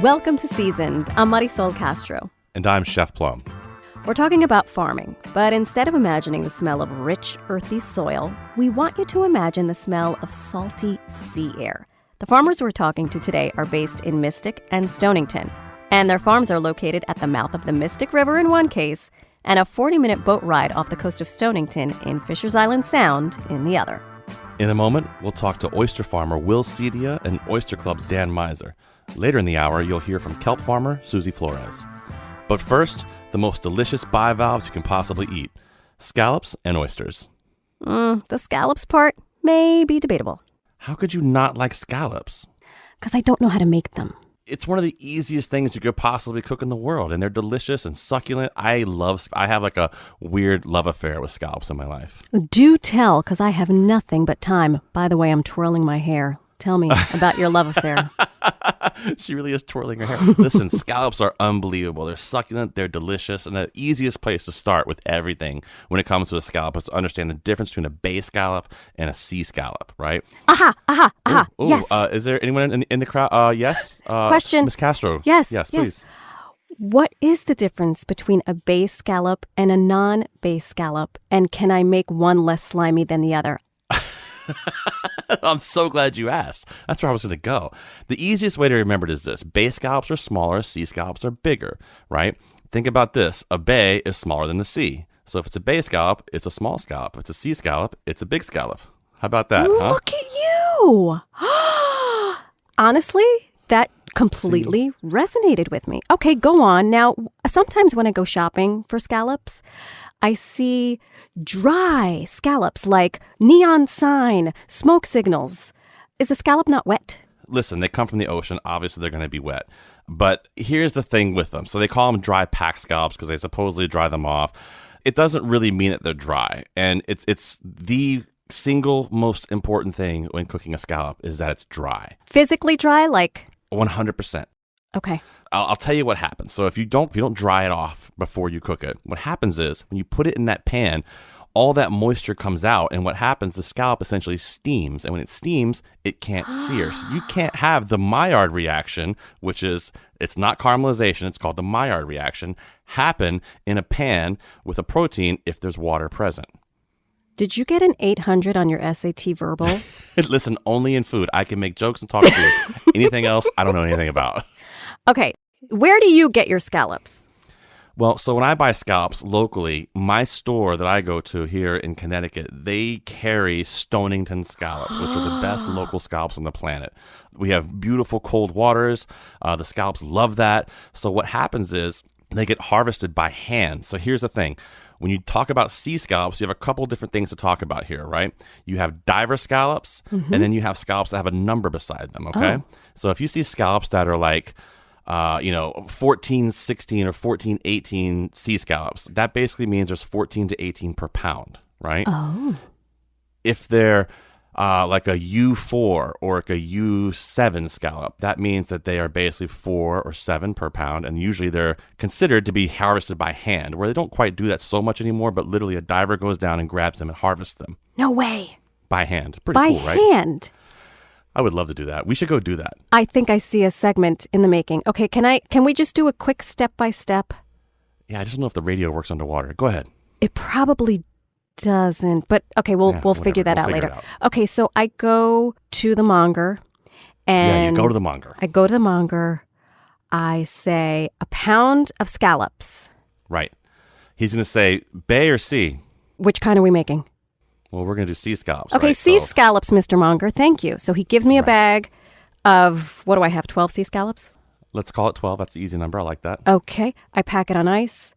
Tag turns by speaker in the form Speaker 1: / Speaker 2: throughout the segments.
Speaker 1: Welcome to Seasoned. I'm Marisol Castro.
Speaker 2: And I'm Chef Plum.
Speaker 1: We're talking about farming, but instead of imagining the smell of rich, earthy soil, we want you to imagine the smell of salty sea air. The farmers we're talking to today are based in Mystic and Stonington, and their farms are located at the mouth of the Mystic River in one case, and a 40-minute boat ride off the coast of Stonington in Fisher's Island Sound in the other.
Speaker 2: In a moment, we'll talk to oyster farmer Will Ceddia and Oyster Club's Dan Meiser. Later in the hour, you'll hear from kelp farmer Suzie Flores. But first, the most delicious bivalves you can possibly eat, scallops and oysters.
Speaker 1: The scallops part may be debatable.
Speaker 2: How could you not like scallops?
Speaker 1: Because I don't know how to make them.
Speaker 2: It's one of the easiest things you could possibly cook in the world, and they're delicious and succulent. I have like a weird love affair with scallops in my life.
Speaker 1: Do tell, because I have nothing but time. By the way, I'm twirling my hair. Tell me about your love affair.
Speaker 2: She really is twirling her hair. Listen, scallops are unbelievable. They're succulent, they're delicious, and the easiest place to start with everything when it comes to a scallop is to understand the difference between a bay scallop and a sea scallop, right?
Speaker 1: Yes.
Speaker 2: Is there anyone in the crowd? Yes?
Speaker 1: Question.
Speaker 2: Ms. Castro.
Speaker 1: Yes.
Speaker 2: Yes, please.
Speaker 1: What is the difference between a bay scallop and a non-bay scallop? And can I make one less slimy than the other?
Speaker 2: I'm so glad you asked. That's where I was going to go. The easiest way to remember it is this. Bay scallops are smaller, sea scallops are bigger, right? Think about this. A bay is smaller than the sea. So if it's a bay scallop, it's a small scallop. If it's a sea scallop, it's a big scallop. How about that?
Speaker 1: Look at you. Honestly, that completely resonated with me. Okay, go on. Now, sometimes when I go shopping for scallops, I see dry scallops like neon sign, smoke signals. Is a scallop not wet?
Speaker 2: Listen, they come from the ocean. Obviously, they're going to be wet. But here's the thing with them. So they call them dry pack scallops because they supposedly dry them off. It doesn't really mean that they're dry. And it's the single most important thing when cooking a scallop is that it's dry.
Speaker 1: Physically dry, like?
Speaker 2: 100%.
Speaker 1: Okay.
Speaker 2: I'll tell you what happens. So if you don't dry it off before you cook it, what happens is when you put it in that pan, all that moisture comes out, and what happens, the scallop essentially steams, and when it steams, it can't sear. So you can't have the Maillard reaction, which is, it's not caramelization, it's called the Maillard reaction, happen in a pan with a protein if there's water present.
Speaker 1: Did you get an 800 on your SAT verbal?
Speaker 2: Listen, only in food. I can make jokes and talk food. Anything else, I don't know anything about.
Speaker 1: Okay, where do you get your scallops?
Speaker 2: Well, so when I buy scallops locally, my store that I go to here in Connecticut, they carry Stonington scallops, which are the best local scallops on the planet. We have beautiful cold waters. The scallops love that. So what happens is they get harvested by hand. So here's the thing. When you talk about sea scallops, you have a couple different things to talk about here, right? You have diver scallops, and then you have scallops that have a number beside them, okay?
Speaker 1: Oh.
Speaker 2: So if you see scallops that are like 1416 or 1418 sea scallops, that basically means there's 14 to 18 per pound, right?
Speaker 1: Oh.
Speaker 2: If they're like a U4 or like a U7 scallop, that means that they are basically 4 or 7 per pound, and usually they're considered to be harvested by hand, where they don't quite do that so much anymore, but literally a diver goes down and grabs them and harvests them.
Speaker 1: No way.
Speaker 2: By hand. Pretty cool, right?
Speaker 1: By hand.
Speaker 2: I would love to do that. We should go do that.
Speaker 1: I think I see a segment in the making. Okay, can we just do a quick step-by-step?
Speaker 2: Yeah, I just don't know if the radio works underwater. Go ahead.
Speaker 1: It probably doesn't, but okay, we'll figure that out later. Okay, so I go to the monger, and
Speaker 2: you go to the monger.
Speaker 1: I go to the monger. I say a pound of scallops.
Speaker 2: Right. He's going to say bay or sea.
Speaker 1: Which kind are we making?
Speaker 2: Well, we're going to do sea scallops.
Speaker 1: Okay,
Speaker 2: right?
Speaker 1: sea scallops, Mr. Monger. Thank you. So he gives me a bag of, what do I have, 12 sea scallops?
Speaker 2: Let's call it 12. That's the easy number. I like that.
Speaker 1: Okay. I pack it on ice.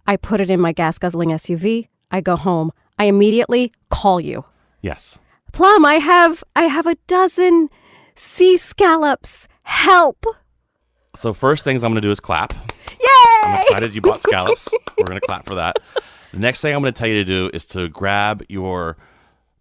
Speaker 1: I put it in my gas-guzzling SUV. I go home. I immediately call you.
Speaker 2: Yes.
Speaker 1: Plum, I have a dozen sea scallops. Help.
Speaker 2: So first things I'm going to do is clap.
Speaker 1: Yay!
Speaker 2: I'm excited you bought scallops. We're going to clap for that. The next thing I'm going to tell you to do is to grab your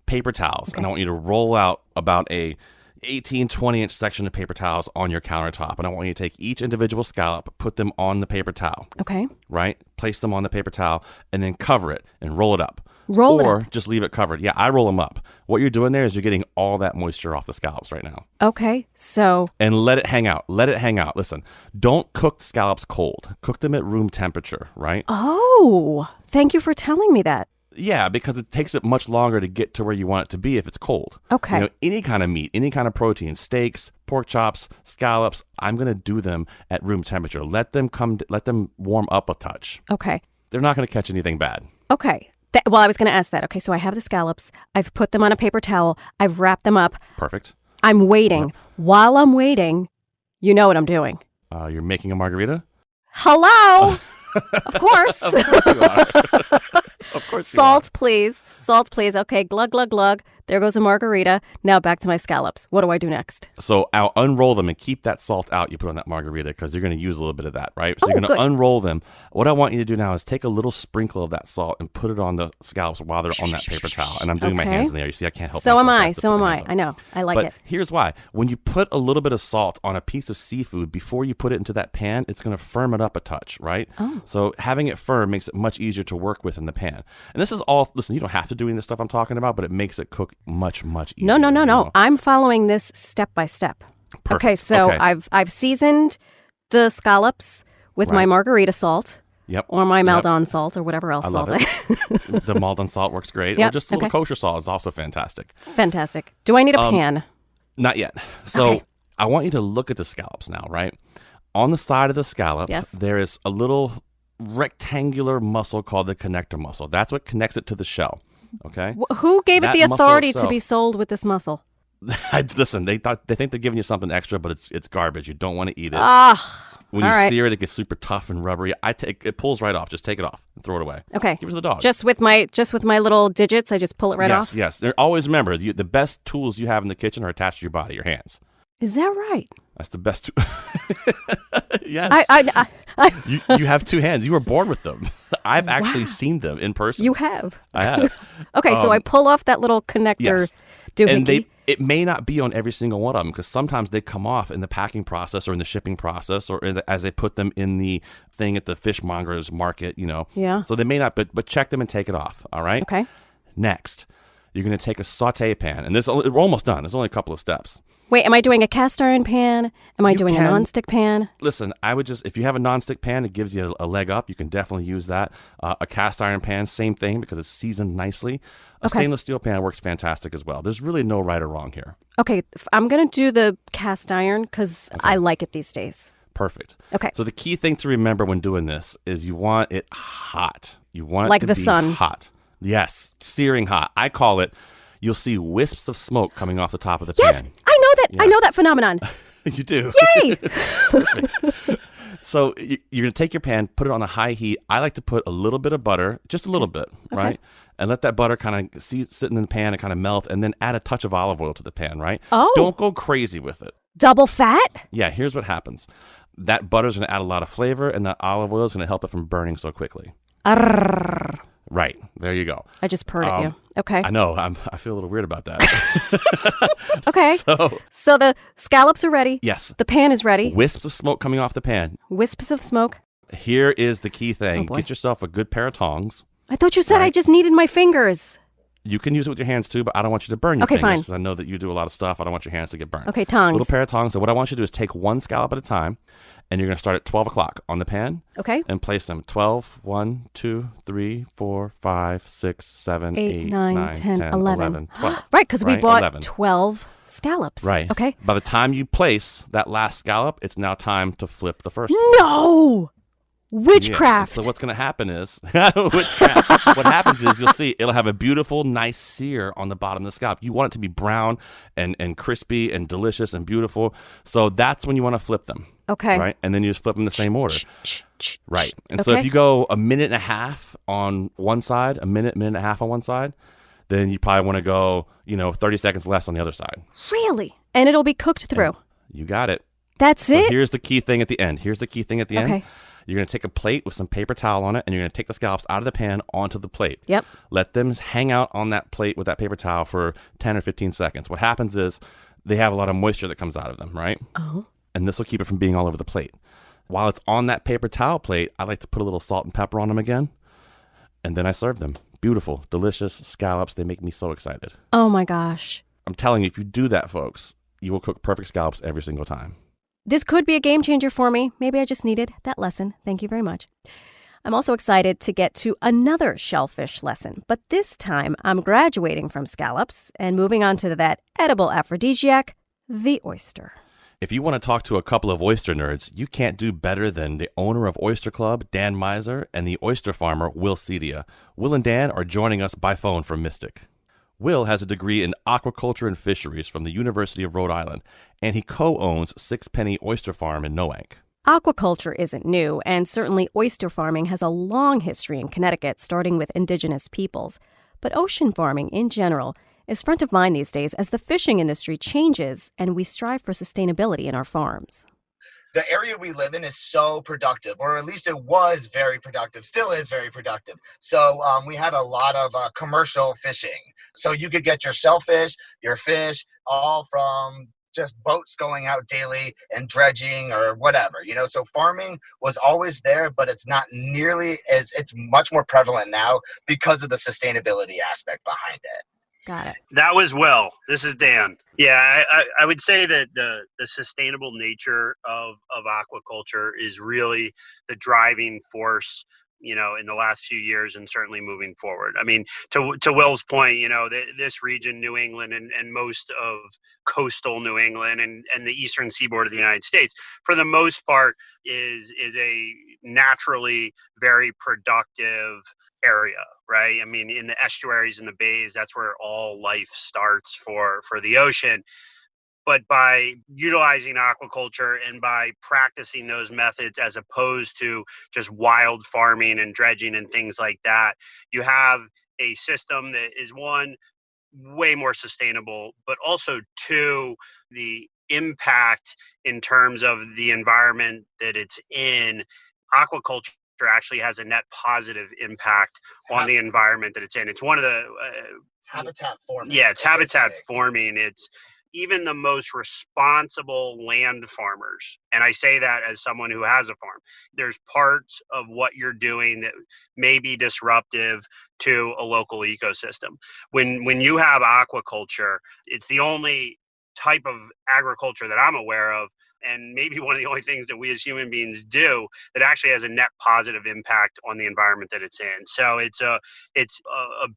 Speaker 2: paper towels, and I want you to roll out about a 18, 20-inch section of paper towels on your countertop, and I want you to take each individual scallop, put them on the paper towel.
Speaker 1: Okay.
Speaker 2: Right? Place them on the paper towel, and then cover it and roll it up.
Speaker 1: Roll it
Speaker 2: or
Speaker 1: up.
Speaker 2: just leave it covered. Yeah, I roll them up. What you're doing there is you're getting all that moisture off the scallops right now.
Speaker 1: Okay, so...
Speaker 2: And let it hang out. Let it hang out. Listen, don't cook the scallops cold. Cook them at room temperature, right?
Speaker 1: Oh, thank you for telling me that.
Speaker 2: Yeah, because it takes it much longer to get to where you want it to be if it's cold.
Speaker 1: Okay.
Speaker 2: You know, any kind of meat, any kind of protein, steaks, pork chops, scallops, I'm going to do them at room temperature. Let them warm up a touch.
Speaker 1: Okay.
Speaker 2: They're not going to catch anything bad.
Speaker 1: Okay. Well, I was going to ask that. Okay, so I have the scallops. I've put them on a paper towel. I've wrapped them up.
Speaker 2: Perfect.
Speaker 1: I'm waiting.
Speaker 2: Yep.
Speaker 1: While I'm waiting, you know what I'm doing.
Speaker 2: You're making a margarita?
Speaker 1: Hello? Of course.
Speaker 2: Of course you are. Of course you
Speaker 1: Salt, please. Salt, please. Okay, glug, glug, glug. There goes a margarita. Now back to my scallops. What do I do next?
Speaker 2: So I'll unroll them and keep that salt out you put on that margarita because you're going to use a little bit of that, right? So you're going to unroll them. What I want you to do now is take a little sprinkle of that salt and put it on the scallops while they're on that paper towel. And I'm doing my hands in the air. You see, I can't help
Speaker 1: So am
Speaker 2: myself.
Speaker 1: I. So am I. I know. I like
Speaker 2: but
Speaker 1: it.
Speaker 2: Here's why. When you put a little bit of salt on a piece of seafood before you put it into that pan, it's going to firm it up a touch, right?
Speaker 1: Oh.
Speaker 2: So having it firm makes it much easier to work with in the pan. And this is all, listen, you don't have to do any of this stuff I'm talking about, but it makes it cook much, much easier.
Speaker 1: No.
Speaker 2: You know?
Speaker 1: I'm following this step by step.
Speaker 2: Perfect.
Speaker 1: Okay, so
Speaker 2: Okay.
Speaker 1: I've seasoned the scallops with my margarita salt.
Speaker 2: Yep.
Speaker 1: Or my Maldon salt or whatever else
Speaker 2: I
Speaker 1: salt.
Speaker 2: love it. The Maldon salt works great.
Speaker 1: Yep,
Speaker 2: Or just a little kosher salt is also fantastic.
Speaker 1: Fantastic. Do I need a pan?
Speaker 2: Not yet. So
Speaker 1: Okay.
Speaker 2: I want you to look at the scallops now, right? On the side of the scallop,
Speaker 1: Yes.
Speaker 2: there is a little rectangular muscle called the connector muscle. That's what connects it to the shell. Okay.
Speaker 1: Who gave it
Speaker 2: That
Speaker 1: the
Speaker 2: muscle
Speaker 1: authority to
Speaker 2: itself-
Speaker 1: be sold with this muscle?
Speaker 2: Listen, they think they're giving you something extra, but it's garbage. You don't want to eat it. When
Speaker 1: all
Speaker 2: you
Speaker 1: right.
Speaker 2: sear it, it gets super tough and rubbery. It pulls right off. Just take it off and throw it away.
Speaker 1: Okay.
Speaker 2: Give it to the dog.
Speaker 1: Just with my little digits, I just pull it right off.
Speaker 2: Yes. Always remember, the best tools you have in the kitchen are attached to your body, your hands.
Speaker 1: Is that right?
Speaker 2: That's the best. Yes. You have two hands. You were born with them. I've actually seen them in person.
Speaker 1: You have.
Speaker 2: I have.
Speaker 1: Okay, so I pull off that little connector
Speaker 2: Yes.
Speaker 1: doohickey.
Speaker 2: And it may not be on every single one of them because sometimes they come off in the packing process or in the shipping process or as they put them in the thing at the fishmonger's market, you know.
Speaker 1: Yeah.
Speaker 2: So they may not, but check them and take it off. All right.
Speaker 1: Okay.
Speaker 2: Next, you're going to take a saute pan, and we're almost done. There's only a couple of steps.
Speaker 1: Wait, am I doing a cast iron pan? Am I doing a
Speaker 2: can.
Speaker 1: nonstick pan?
Speaker 2: Listen, I would if you have a nonstick pan, it gives you a leg up. You can definitely use that. A cast iron pan, same thing because it's seasoned nicely. A stainless steel pan works fantastic as well. There's really no right or wrong here.
Speaker 1: Okay, I'm going to do the cast iron because I like it these days.
Speaker 2: Perfect.
Speaker 1: Okay.
Speaker 2: So the key thing to remember when doing this is you want it hot. You want
Speaker 1: Like
Speaker 2: it
Speaker 1: the
Speaker 2: to be
Speaker 1: sun.
Speaker 2: hot. Yes, searing hot. I call it. You'll see wisps of smoke coming off the top of the
Speaker 1: Yes,
Speaker 2: pan.
Speaker 1: I know that. I know that phenomenon.
Speaker 2: You do.
Speaker 1: Yay!
Speaker 2: Perfect. So you're going to take your pan, put it on a high heat. I like to put a little bit of butter, just a little bit, right? And let that butter kind of sit in the pan and kind of melt, and then add a touch of olive oil to the pan, right?
Speaker 1: Oh.
Speaker 2: Don't go crazy with it.
Speaker 1: Double fat?
Speaker 2: Yeah, here's what happens. That butter's going to add a lot of flavor, and that olive oil is going to help it from burning so quickly.
Speaker 1: Arrrr.
Speaker 2: Right. There you go.
Speaker 1: I just purred at you. Okay.
Speaker 2: I know. I feel a little weird about that.
Speaker 1: Okay. So the scallops are ready.
Speaker 2: Yes.
Speaker 1: The pan is ready.
Speaker 2: Wisps of smoke coming off the pan.
Speaker 1: Wisps of smoke.
Speaker 2: Here is the key thing.
Speaker 1: Oh, boy.
Speaker 2: Get yourself a good pair of tongs.
Speaker 1: I thought you said I just needed my fingers.
Speaker 2: You can use it with your hands too, but I don't want you to burn your
Speaker 1: Okay,
Speaker 2: fingers
Speaker 1: fine.
Speaker 2: because I know that you do a lot of stuff. I don't want your hands to get burned.
Speaker 1: Okay, tongs.
Speaker 2: Little pair of tongs. So what I want you to do is take one scallop at a time, and you're going to start at 12 o'clock on the pan.
Speaker 1: Okay.
Speaker 2: And place them 12, 1, 2, 3, 4, 5, 6, 7, 8,
Speaker 1: 9, 10, 11.
Speaker 2: 12.
Speaker 1: Right, because we bought
Speaker 2: 11.
Speaker 1: 12 scallops.
Speaker 2: Right.
Speaker 1: Okay.
Speaker 2: By the time you place that last scallop, it's now time to flip the first.
Speaker 1: No! Witchcraft.
Speaker 2: Yeah. So what's going to happen is witchcraft. What happens is you'll see it'll have a beautiful, nice sear on the bottom of the scallop. You want it to be brown and crispy and delicious and beautiful. So that's when you want to flip them.
Speaker 1: Okay.
Speaker 2: Right, and then you just flip them in the same order. Right. And so
Speaker 1: Okay.
Speaker 2: if you go a minute and a half on one side, a minute and a half on one side, then you probably want to go 30 seconds less on the other side.
Speaker 1: Really? And it'll be cooked through.
Speaker 2: You got it.
Speaker 1: That's
Speaker 2: So
Speaker 1: it?
Speaker 2: here's the key thing at the end.
Speaker 1: Okay.
Speaker 2: end. You're going to take a plate with some paper towel on it, and you're going to take the scallops out of the pan onto the plate.
Speaker 1: Yep.
Speaker 2: Let them hang out on that plate with that paper towel for 10 or 15 seconds. What happens is they have a lot of moisture that comes out of them, right?
Speaker 1: Oh.
Speaker 2: And this will keep it from being all over the plate. While it's on that paper towel plate, I like to put a little salt and pepper on them again, and then I serve them. Beautiful, delicious scallops. They make me so excited.
Speaker 1: Oh my gosh.
Speaker 2: I'm telling you, if you do that, folks, you will cook perfect scallops every single time.
Speaker 1: This could be a game changer for me. Maybe I just needed that lesson. Thank you very much. I'm also excited to get to another shellfish lesson, but this time I'm graduating from scallops and moving on to that edible aphrodisiac, the oyster.
Speaker 2: If you want to talk to a couple of oyster nerds, you can't do better than the owner of Oyster Club, Dan Meiser, and the oyster farmer, Will Ceddia. Will and Dan are joining us by phone from Mystic. Will has a degree in aquaculture and fisheries from the University of Rhode Island, and he co-owns Sixpenny Oyster Farm in Noank.
Speaker 1: Aquaculture isn't new, and certainly oyster farming has a long history in Connecticut, starting with indigenous peoples. But ocean farming in general is front of mind these days as the fishing industry changes and we strive for sustainability in our farms.
Speaker 3: The area we live in is so productive, or at least it was very productive, still is very productive. So we had a lot of commercial fishing. So you could get your shellfish, your fish, all from just boats going out daily and dredging or whatever, so farming was always there, but it's not nearly it's much more prevalent now because of the sustainability aspect behind it.
Speaker 1: Got it.
Speaker 4: That was Will. This is Dan. Yeah, I would say that the sustainable nature of aquaculture is really the driving force, in the last few years and certainly moving forward. I mean, to Will's point, this region, New England and most of coastal New England and the eastern seaboard of the United States, for the most part, is a naturally very productive area, right? I mean, in the estuaries and the bays, that's where all life starts for the ocean. But by utilizing aquaculture and by practicing those methods as opposed to just wild farming and dredging and things like that, you have a system that is, one, way more sustainable, but also, two, the impact in terms of the environment that it's in. Aquaculture actually has a net positive impact on the environment that it's in. It's one of the
Speaker 3: It's habitat forming.
Speaker 4: Yeah, it's habitat forming. It's even the most responsible land farmers, and I say that as someone who has a farm, there's parts of what you're doing that may be disruptive to a local ecosystem. When you have aquaculture, it's the only type of agriculture that I'm aware of, and maybe one of the only things that we as human beings do that actually has a net positive impact on the environment that it's in. So it's a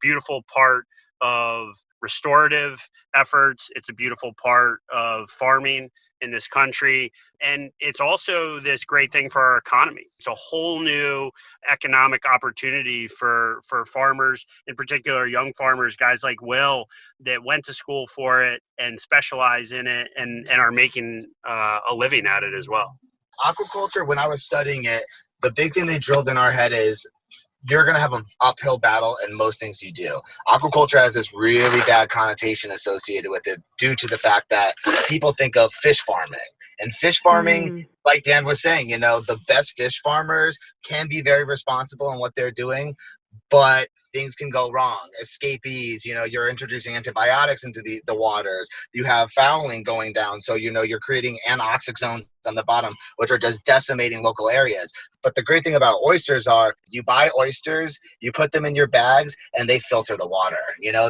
Speaker 4: beautiful part of restorative efforts. It's a beautiful part of farming in this country. And it's also this great thing for our economy. It's a whole new economic opportunity for farmers, in particular young farmers, guys like Will, that went to school for it and specialize in it and are making a living at it as well.
Speaker 3: Aquaculture, when I was studying it, the big thing they drilled in our head is you're going to have an uphill battle in most things you do. Aquaculture has this really bad connotation associated with it due to the fact that people think of fish farming. And fish farming, like Dan was saying, the best fish farmers can be very responsible in what they're doing, but things can go wrong. Escapees, you're introducing antibiotics into the waters. You have fouling going down. So, you're creating anoxic zones on the bottom, which are just decimating local areas. But the great thing about oysters are you buy oysters, you put them in your bags, and they filter the water.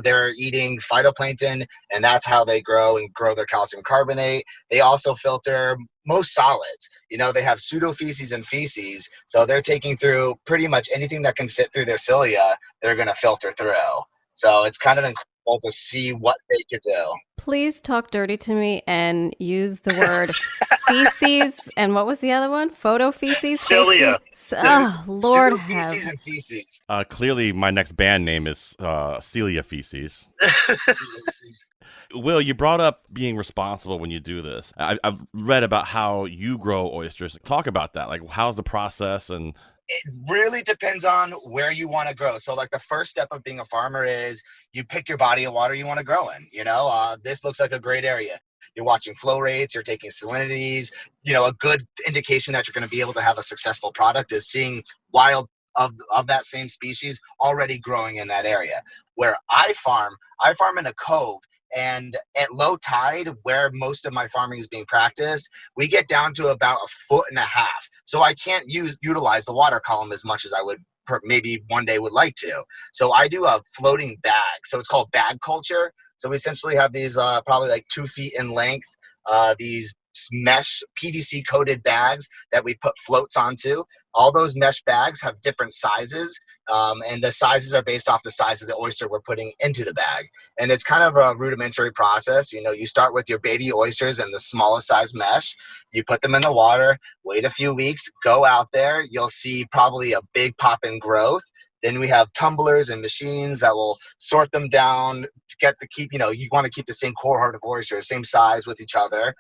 Speaker 3: They're eating phytoplankton, and that's how they grow and grow their calcium carbonate. They also filter most solids. They have pseudofeces and feces, so they're taking through pretty much anything that can fit through their cilia, they're going to filter through. So it's kind of incredible to see what they could do.
Speaker 1: Please talk dirty to me and use the word feces. And what was the other one? Photofeces?
Speaker 4: Cilia.
Speaker 1: Oh, Lord
Speaker 3: Pseudofeces
Speaker 1: have.
Speaker 3: and feces.
Speaker 2: Clearly, my next band name is Celia Feces. Will, you brought up being responsible when you do this. I've read about how you grow oysters. Talk about that. Like, how's the process? And
Speaker 3: it really depends on where you want to grow. So like the first step of being a farmer is you pick your body of water you want to grow in. This looks like a great area. You're watching flow rates, you're taking salinities. A good indication that you're going to be able to have a successful product is seeing wild of that same species already growing in that area. Where I farm in a cove, And at low tide, where most of my farming is being practiced, we get down to about 1.5 feet. So I can't utilize the water column as much as I would maybe one day would like to. So I do a floating bag. So it's called bag culture. So we essentially have these probably like 2 feet in length, these mesh PVC coated bags that we put floats onto. All those mesh bags have different sizes, and the sizes are based off the size of the oyster we're putting into the bag. And it's kind of a rudimentary process. You know, you start with your baby oysters and the smallest size mesh. You put them in the water, wait a few weeks, go out there. You'll see probably a big pop in growth. Then we have tumblers and machines that will sort them down to keep, you want to keep the same cohort of oysters, same size with each other.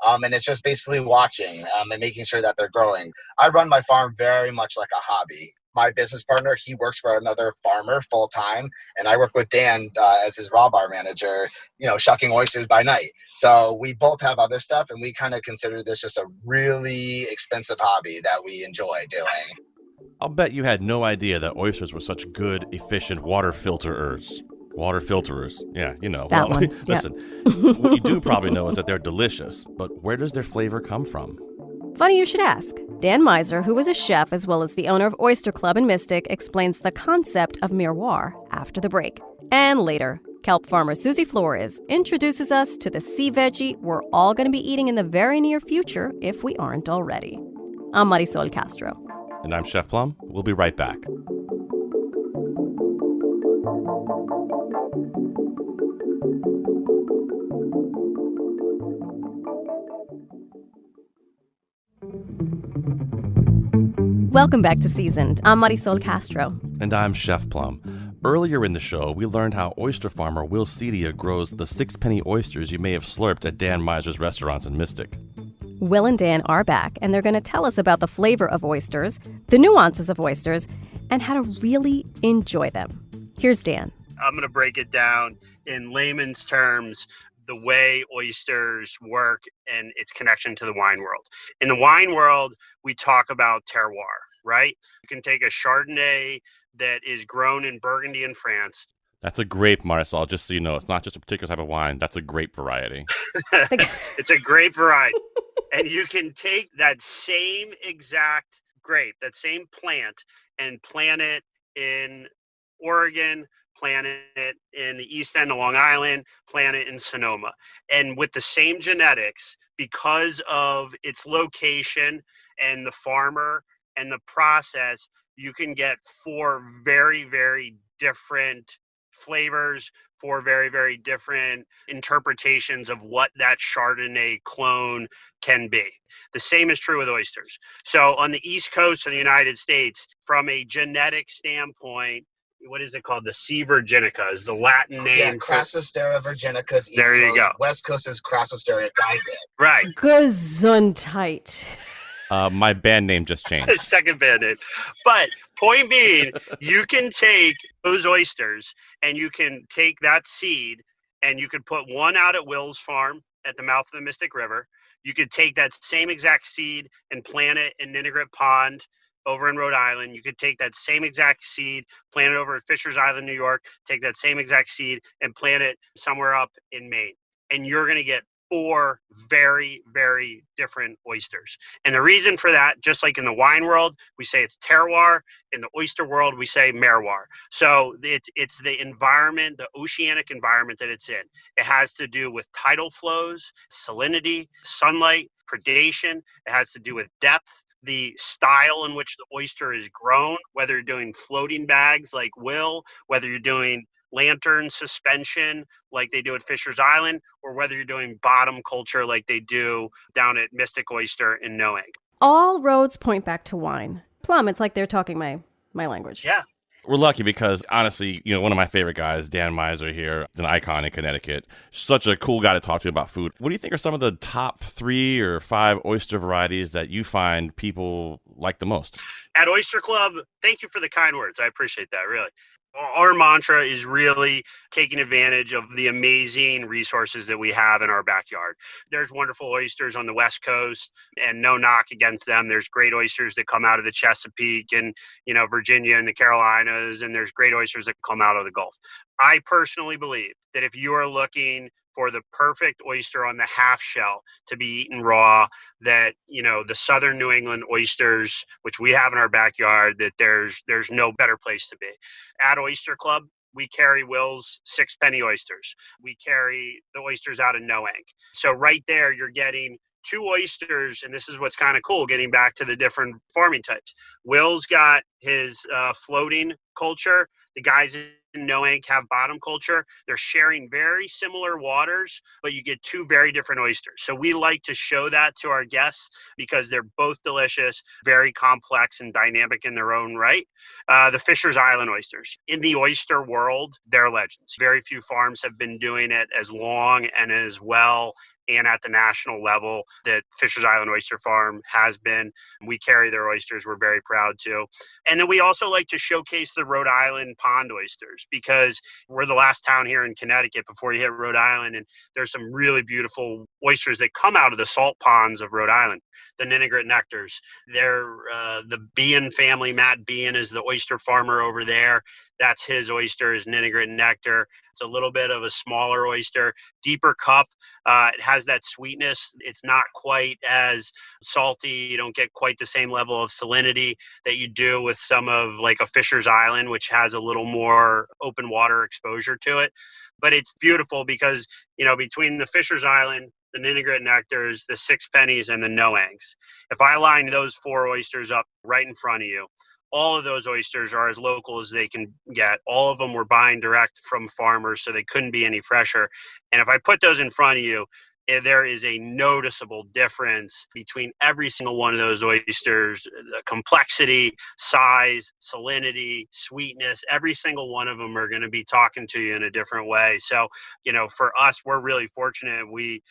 Speaker 3: And it's just basically watching and making sure that they're growing. I run my farm very much like a hobby. My business partner, he works for another farmer full time, and I work with Dan as his raw bar manager, shucking oysters by night. So we both have other stuff, and we kind of consider this just a really expensive hobby that we enjoy doing.
Speaker 2: I'll bet you had no idea that oysters were such good, efficient water filterers. Water filterers. Yeah,
Speaker 1: That one.
Speaker 2: Listen, what you do probably know is that they're delicious, but where does their flavor come from?
Speaker 1: Funny you should ask. Dan Meiser, who is a chef as well as the owner of Oyster Club in Mystic, explains the concept of miroir after the break. And later, kelp farmer Suzie Flores introduces us to the sea veggie we're all going to be eating in the very near future if we aren't already. I'm Marisol Castro.
Speaker 2: And I'm Chef Plum. We'll be right back.
Speaker 1: Welcome back to Seasoned. I'm Marisol Castro.
Speaker 2: And I'm Chef Plum. Earlier in the show, we learned how oyster farmer Will Ceddia grows the sixpenny oysters you may have slurped at Dan Meiser's restaurants in Mystic.
Speaker 1: Will and Dan are back, and they're going to tell us about the flavor of oysters, the nuances of oysters, and how to really enjoy them. Here's Dan.
Speaker 4: I'm going to break it down in layman's terms, the way oysters work and its connection to the wine world. In the wine world, we talk about terroir, right? You can take a Chardonnay that is grown in Burgundy in France.
Speaker 2: That's a grape, Marisol, just so you know. It's not just a particular type of wine. That's a grape variety.
Speaker 4: It's a grape variety. And you can take that same exact grape, that same plant, and plant it in Oregon, plant it in the East End of Long Island, plant it in Sonoma. And with the same genetics, because of its location and the farmer and the process, you can get 4 very, very different flavors, 4 very, very different interpretations of what that Chardonnay clone can be. The same is true with oysters. So on the East Coast of the United States, from a genetic standpoint, what is it called? The C. virginica is the Latin name.
Speaker 3: Yeah, Crassostera virginica is East
Speaker 4: There you
Speaker 3: Coast.
Speaker 4: go.
Speaker 3: West Coast is Crassostera digrade.
Speaker 4: Right.
Speaker 1: Gesundheit.
Speaker 2: My band name just changed.
Speaker 4: Second band name. But point being, you can take those oysters and you can take that seed and you could put one out at Will's farm at the mouth of the Mystic River. You could take that same exact seed and plant it in Ninigret Pond over in Rhode Island. You could take that same exact seed, plant it over at Fisher's Island, New York, take that same exact seed and plant it somewhere up in Maine. And you're going to get 4 very, very different oysters. And the reason for that, just like in the wine world, we say it's terroir. In the oyster world, we say miroir. So it's the environment, the oceanic environment that it's in. It has to do with tidal flows, salinity, sunlight, predation. It has to do with depth, the style in which the oyster is grown, whether you're doing floating bags like Will, whether you're doing lantern suspension like they do at Fisher's Island, or whether you're doing bottom culture like they do down at Mystic Oyster in Noank.
Speaker 1: All roads point back to wine. Plum, it's like they're talking my language.
Speaker 4: Yeah.
Speaker 2: We're lucky because, honestly, one of my favorite guys, Dan Meiser here, is an icon in Connecticut. Such a cool guy to talk to about food. What do you think are some of the top 3 or 5 oyster varieties that you find people like the most?
Speaker 4: At Oyster Club, thank you for the kind words. I appreciate that, really. Our mantra is really taking advantage of the amazing resources that we have in our backyard. There's wonderful oysters on the West Coast, and no knock against them. There's great oysters that come out of the Chesapeake and, Virginia and the Carolinas, and there's great oysters that come out of the Gulf. I personally believe that if you are looking for the perfect oyster on the half shell to be eaten raw, that, the southern New England oysters, which we have in our backyard, that there's no better place to be. At Oyster Club, we carry Will's Sixpenny oysters. We carry the oysters out of Noank. So right there, you're getting two oysters, and this is what's kind of cool, getting back to the different farming types. Will's got his floating culture. The guys in Noank have bottom culture. They're sharing very similar waters, but you get two very different oysters. So we like to show that to our guests because they're both delicious, very complex and dynamic in their own right. The Fisher's Island oysters. In the oyster world, they're legends. Very few farms have been doing it as long and as well and at the national level that Fisher's Island Oyster Farm has been. We carry their oysters. We're very proud to. And then we also like to showcase the Rhode Island pond oysters because we're the last town here in Connecticut before you hit Rhode Island. And there's some really beautiful oysters that come out of the salt ponds of Rhode Island. The Ninigret nectars. They're the Bean family. Matt Bean is the oyster farmer over there. That's his oyster, is Ninigret nectar. It's a little bit of a smaller oyster, deeper cup. It has that sweetness. It's not quite as salty. You don't get quite the same level of salinity that you do with some of like a Fisher's Island, which has a little more open water exposure to it. But it's beautiful because, between the Fisher's Island, the Ninigret nectars, the Sixpennies, and the Noanks, if I line those four oysters up right in front of you, all of those oysters are as local as they can get. All of them were buying direct from farmers, so they couldn't be any fresher. And if I put those in front of you, there is a noticeable difference between every single one of those oysters. The complexity, size, salinity, sweetness, every single one of them are going to be talking to you in a different way. So, for us, we're really fortunate. We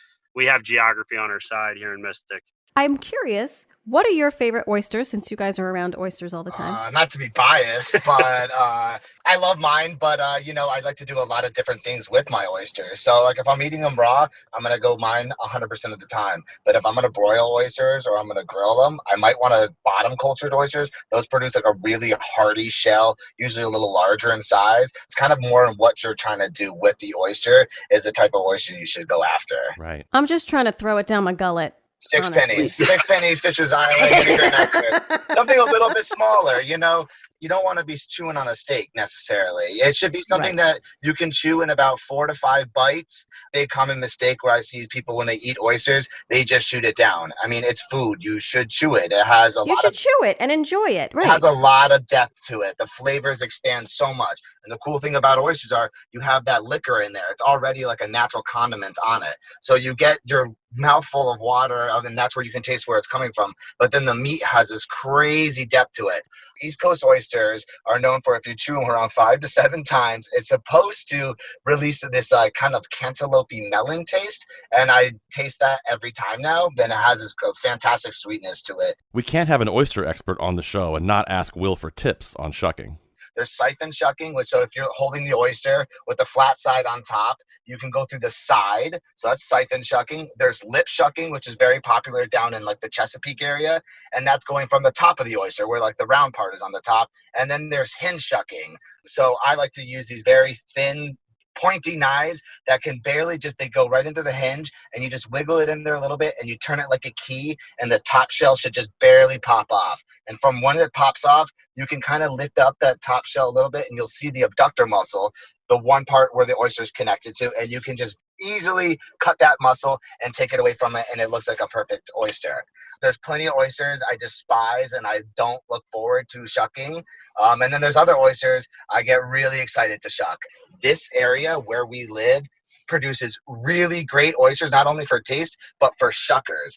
Speaker 4: have geography on our side here in Mystic.
Speaker 1: I'm curious, what are your favorite oysters since you guys are around oysters all the time?
Speaker 3: Not to be biased, but I love mine. But I like to do a lot of different things with my oysters. So like if I'm eating them raw, I'm gonna go mine 100% of the time. But if I'm gonna broil oysters or I'm gonna grill them, I might want to bottom cultured oysters. Those produce like a really hearty shell, usually a little larger in size. It's kind of more in what you're trying to do with the oyster is the type of oyster you should go after.
Speaker 2: Right.
Speaker 1: I'm just trying to throw it down my gullet.
Speaker 3: Sixpennies, Fisher's Island, Ninigret nectars. Something a little bit smaller, You don't want to be chewing on a steak necessarily. It should be something that you can chew in about 4 to 5 bites. A common mistake where I see people when they eat oysters, they just shoot it down. I mean, it's food. You should chew it. You should
Speaker 1: chew it and enjoy it. Right.
Speaker 3: It has a lot of depth to it. The flavors expand so much. And the cool thing about oysters are you have that liquor in there. It's already like a natural condiment on it. So you get your mouthful of water, and that's where you can taste where it's coming from. But then the meat has this crazy depth to it. East Coast oysters are known for, if you chew them around 5 to 7 times, it's supposed to release this kind of cantaloupe melon taste. And I taste that every time now. Then it has this fantastic sweetness to it.
Speaker 2: We can't have an oyster expert on the show and not ask Will for tips on shucking.
Speaker 3: There's siphon shucking, so if you're holding the oyster with the flat side on top, you can go through the side. So that's siphon shucking. There's lip shucking, which is very popular down in like the Chesapeake area. And that's going from the top of the oyster where like the round part is on the top. And then there's hinge shucking. So I like to use these very thin, pointy knives that can barely they go right into the hinge, and you just wiggle it in there a little bit and you turn it like a key, and the top shell should just barely pop off. And from when it pops off, you can kind of lift up that top shell a little bit and you'll see the abductor muscle, the one part where the oyster is connected to, and you can just easily cut that muscle and take it away from it, and it looks like a perfect oyster. There's plenty of oysters I despise and I don't look forward to shucking. And then there's other oysters I get really excited to shuck. This area where we live produces really great oysters, not only for taste, but for shuckers.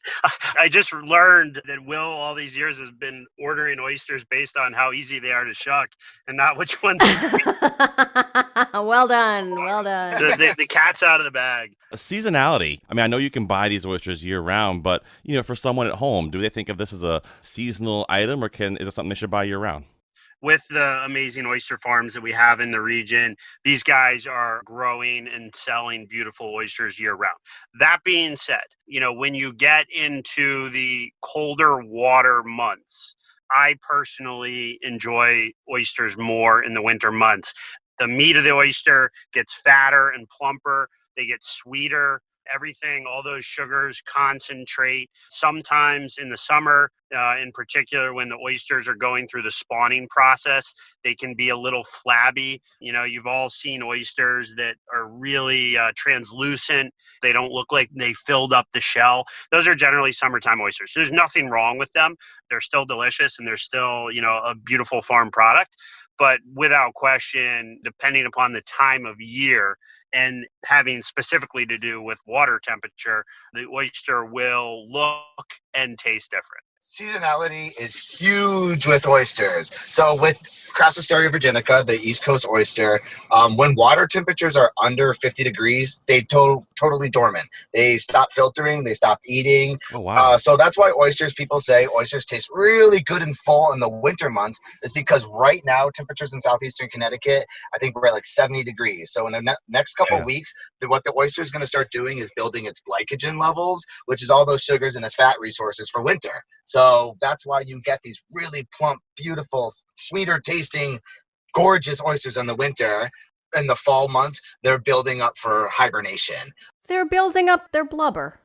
Speaker 4: I just learned that Will all these years has been ordering oysters based on how easy they are to shuck and not which ones.
Speaker 1: Well done.
Speaker 4: The cat's out of the bag.
Speaker 2: Seasonality. I mean, I know you can buy these oysters year round, but for someone at home, do they think of this as a seasonal item, or is it something they should buy year round?
Speaker 4: With the amazing oyster farms that we have in the region, these guys are growing and selling beautiful oysters year round. That being said, when you get into the colder water months, I personally enjoy oysters more in the winter months. The meat of the oyster gets fatter and plumper. They get sweeter. Everything, all those sugars concentrate. Sometimes in the summer, in particular, when the oysters are going through the spawning process, they can be a little flabby. You've all seen oysters that are really translucent. They don't look like they filled up the shell. Those are generally summertime oysters. There's nothing wrong with them. They're still delicious and they're still, a beautiful farm product. But without question, depending upon the time of year, and having specifically to do with water temperature, the oyster will look and taste different.
Speaker 3: Seasonality is huge with oysters. So with Crassosterium virginica, the East Coast oyster, when water temperatures are under 50 degrees, they totally dormant. They stop filtering, they stop eating.
Speaker 2: Oh, wow.
Speaker 3: So that's why people say oysters taste really good and full in the winter months, is because right now temperatures in southeastern Connecticut, I think we're at like 70 degrees. So in the next couple of weeks, what the oyster is going to start doing is building its glycogen levels, which is all those sugars and its fat resources for winter. So that's why you get these really plump, beautiful, sweeter tasting, gorgeous oysters in the winter. In the fall months, they're building up for hibernation.
Speaker 1: They're building up their blubber.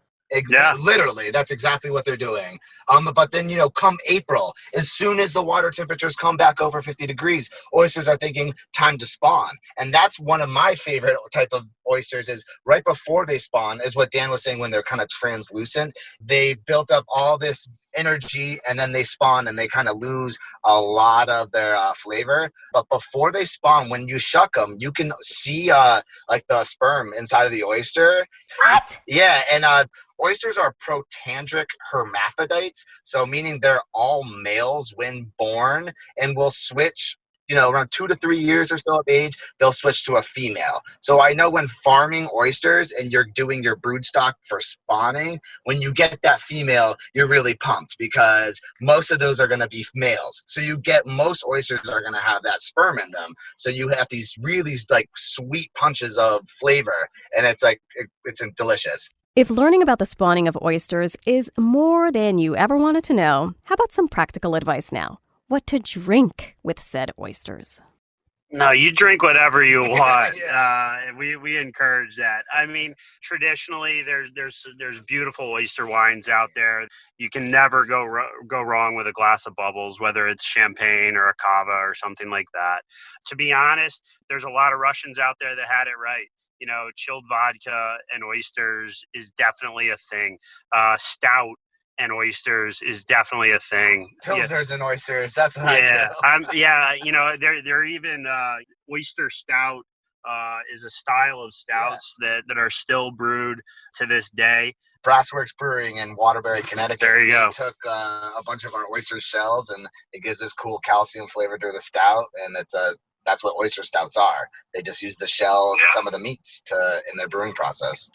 Speaker 3: Literally, that's exactly what they're doing. But then, come April, as soon as the water temperatures come back over 50 degrees, oysters are thinking time to spawn. And that's one of my favorite type of oysters, is right before they spawn, is what Dan was saying, when they're kind of translucent. They built up all this energy and then they spawn and they kind of lose a lot of their flavor. But before they spawn, when you shuck them, you can see like the sperm inside of the oyster.
Speaker 1: What?
Speaker 3: Yeah, and oysters are protandric hermaphrodites, so meaning they're all males when born, and will switch, around 2 to 3 years or so of age, they'll switch to a female. So I know when farming oysters and you're doing your brood stock for spawning, when you get that female, you're really pumped, because most of those are going to be males. So most oysters are going to have that sperm in them. So you have these really like sweet punches of flavor, and it's delicious.
Speaker 1: If learning about the spawning of oysters is more than you ever wanted to know, how about some practical advice now? What to drink with said oysters?
Speaker 4: No, you drink whatever you want.
Speaker 3: Yeah.
Speaker 4: We encourage that. I mean, traditionally, there's beautiful oyster wines out there. You can never go wrong with a glass of bubbles, whether it's champagne or a cava or something like that. To be honest, there's a lot of Russians out there that had it right. Chilled vodka and oysters is definitely a thing. Stout and oysters is definitely a thing.
Speaker 3: Pilsners and oysters, that's what I do. They're even oyster stout is a style of stouts that are still brewed to this day. Brassworks Brewing in Waterbury, Connecticut.
Speaker 4: There you go.
Speaker 3: Took a bunch of our oyster shells, and it gives this cool calcium flavor to the stout, and that's what oyster stouts are. They just use the shell and some of the meats in their brewing process.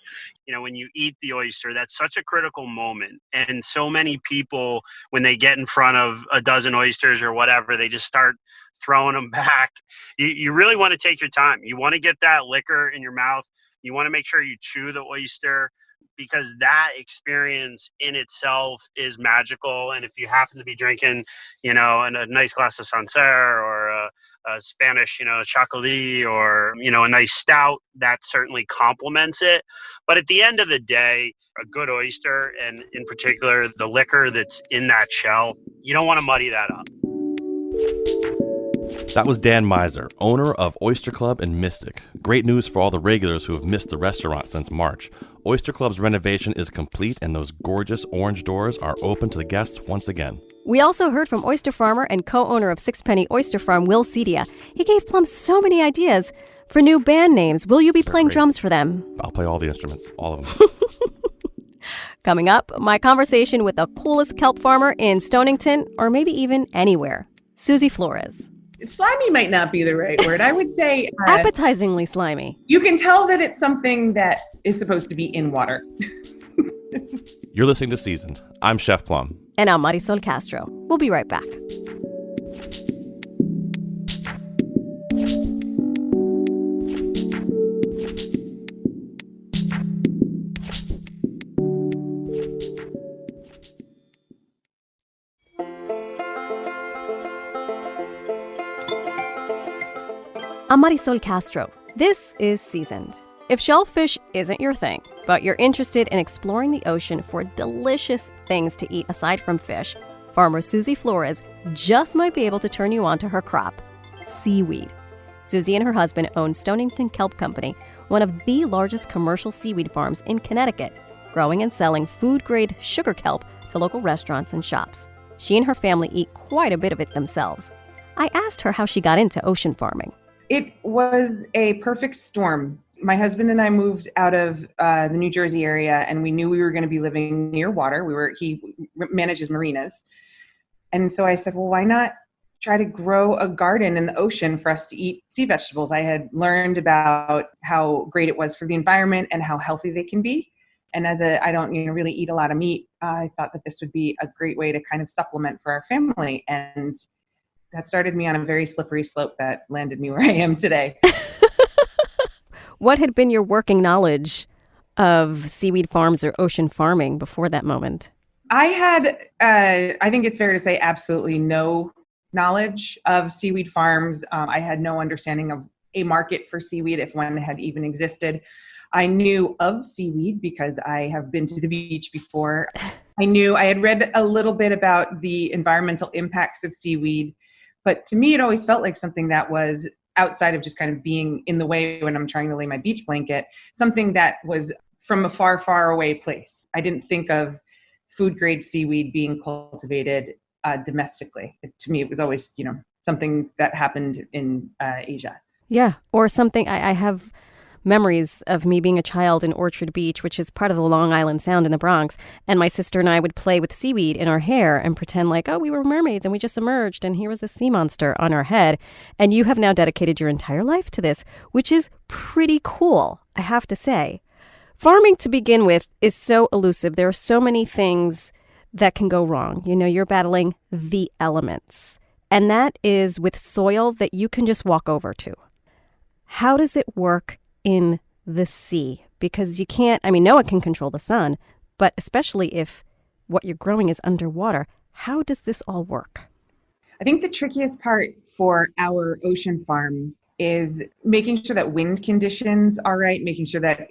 Speaker 4: When you eat the oyster, that's such a critical moment. And so many people, when they get in front of a dozen oysters or whatever, they just start throwing them back. You really want to take your time. You want to get that liquor in your mouth. You want to make sure you chew the oyster, because that experience in itself is magical. And if you happen to be drinking, a nice glass of Sancerre or a Spanish, chocolate, or, a nice stout, that certainly complements it. But at the end of the day, a good oyster, and in particular, the liquor that's in that shell, you don't want to muddy that up.
Speaker 2: That was Dan Meiser, owner of Oyster Club in Mystic. Great news for all the regulars who have missed the restaurant since March. Oyster Club's renovation is complete, and those gorgeous orange doors are open to the guests once again.
Speaker 1: We also heard from oyster farmer and co-owner of Sixpenny Oyster Farm, Will Ceddia. He gave Plum so many ideas for new band names. Will you be playing drums for them?
Speaker 2: I'll play all the instruments, all of them.
Speaker 1: Coming up, my conversation with the coolest kelp farmer in Stonington, or maybe even anywhere, Suzie Flores.
Speaker 5: Slimy might not be the right word. I would say
Speaker 1: appetizingly slimy.
Speaker 5: You can tell that it's something that is supposed to be in water.
Speaker 2: You're listening to Seasoned. I'm Chef Plum.
Speaker 1: And I'm Marisol Castro. We'll be right back. I'm Marisol Castro. This is Seasoned. If shellfish isn't your thing, but you're interested in exploring the ocean for delicious things to eat aside from fish, farmer Suzie Flores just might be able to turn you on to her crop, seaweed. Suzie and her husband own Stonington Kelp Company, one of the largest commercial seaweed farms in Connecticut, growing and selling food-grade sugar kelp to local restaurants and shops. She and her family eat quite a bit of it themselves. I asked her how she got into ocean farming.
Speaker 5: It was a perfect storm. My husband and I moved out of the New Jersey area, and we knew we were going to be living near water. He manages marinas. And so I said, well, why not try to grow a garden in the ocean for us to eat sea vegetables? I had learned about how great it was for the environment and how healthy they can be. And I don't really eat a lot of meat, I thought that this would be a great way to kind of supplement for our family. And that started me on a very slippery slope that landed me where I am today.
Speaker 1: What had been your working knowledge of seaweed farms or ocean farming before that moment?
Speaker 5: I had, I think it's fair to say, absolutely no knowledge of seaweed farms. I had no understanding of a market for seaweed, if one had even existed. I knew of seaweed because I have been to the beach before. I had read a little bit about the environmental impacts of seaweed, but to me, it always felt like something that was outside of just kind of being in the way when I'm trying to lay my beach blanket, something that was from a far, far away place. I didn't think of food grade seaweed being cultivated domestically. To me, it was always, something that happened in Asia.
Speaker 1: Yeah, or something. I have memories of me being a child in Orchard Beach, which is part of the Long Island Sound in the Bronx, and my sister and I would play with seaweed in our hair and pretend like, oh, we were mermaids and we just emerged and here was the sea monster on our head. And you have now dedicated your entire life to this, which is pretty cool, I have to say. Farming, to begin with, is so elusive. There are so many things that can go wrong. You're battling the elements, and that is with soil that you can just walk over to. How does it work in the sea? Because you can't, no one can control the sun, but especially if what you're growing is underwater, how does this all work?
Speaker 5: I think the trickiest part for our ocean farm is making sure that wind conditions are right, making sure that